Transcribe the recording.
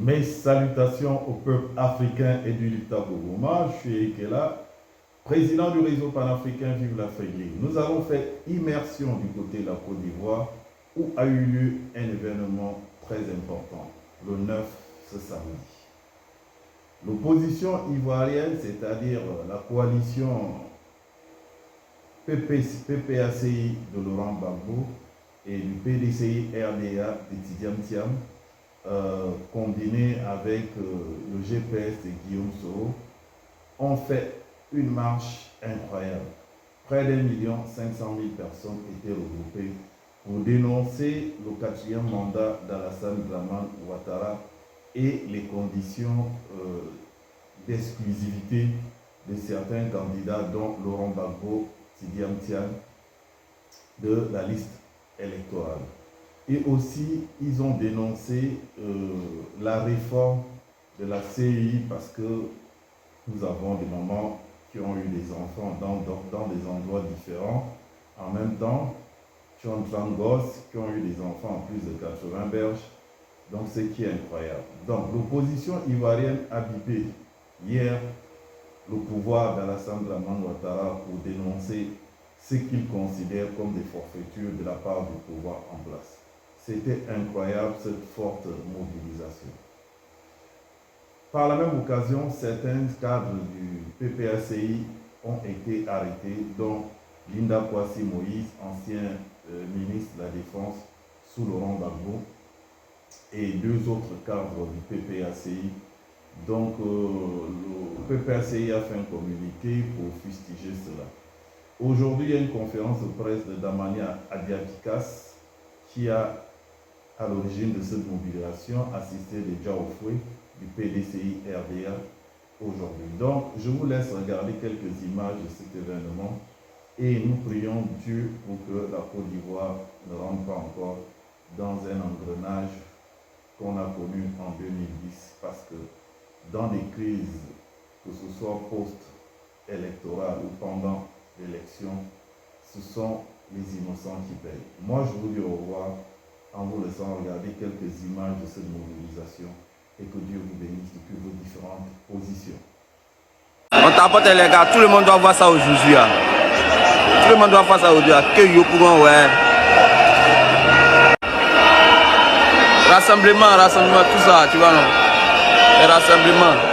Mes salutations au peuple africain et du Liptako-Goma. Je suis Ekela, président du réseau panafricain Vive l'Afrique. Nous avons fait immersion du côté de la Côte d'Ivoire où a eu lieu un événement très important, le 9 ce samedi. L'opposition ivoirienne, c'est-à-dire la coalition PPACI de Laurent Gbagbo et du PDCI RDA de Tidiane Thiam, combiné avec le GPS de Guillaume Soro, ont fait une marche incroyable. Près d'1 500 000 personnes étaient regroupées pour dénoncer le 4e mandat d'Alassane Dramane Ouattara et les conditions d'exclusivité de certains candidats, dont Laurent Gbagbo, Tidiane Thiam, de la liste électorale. Et aussi, ils ont dénoncé la réforme de la CEI parce que nous avons des mamans qui ont eu des enfants dans des endroits différents. En même temps, qui ont 30 gosses qui ont eu des enfants en plus de 80 berges. Donc, ce qui est incroyable. Donc, l'opposition ivoirienne a bipé hier le pouvoir d'Alassane Dramane Ouattara pour dénoncer ce qu'ils considèrent comme des forfaitures de la part du pouvoir en place. C'était incroyable cette forte mobilisation. Par la même occasion, certains cadres du PPACI ont été arrêtés, dont Linda Kwasi Moïse, ancien ministre de la Défense sous Laurent Gbagbo, et 2 autres cadres du PPACI. Donc, le PPACI a fait un communiqué pour fustiger cela. Aujourd'hui, il y a une conférence de presse de Damania Adiakikas qui a, à l'origine de cette mobilisation, assisté de Djaoufoué du PDCI RDA aujourd'hui. Donc, je vous laisse regarder quelques images de cet événement et nous prions Dieu pour que la Côte d'Ivoire ne rentre pas encore dans un engrenage qu'on a connu en 2010, parce que dans des crises, que ce soit post-électorales ou pendant l'élection, ce sont les innocents qui payent. Moi, je vous dis au revoir en vous laissant regarder quelques images de cette mobilisation et que Dieu vous bénisse depuis vos différentes positions. On tapote les gars, tout le monde doit voir ça aujourd'hui. Tout le monde doit voir ça aujourd'hui. Que yo pour ouais. Rassemblement, tout ça, tu vois non? Les rassemblements.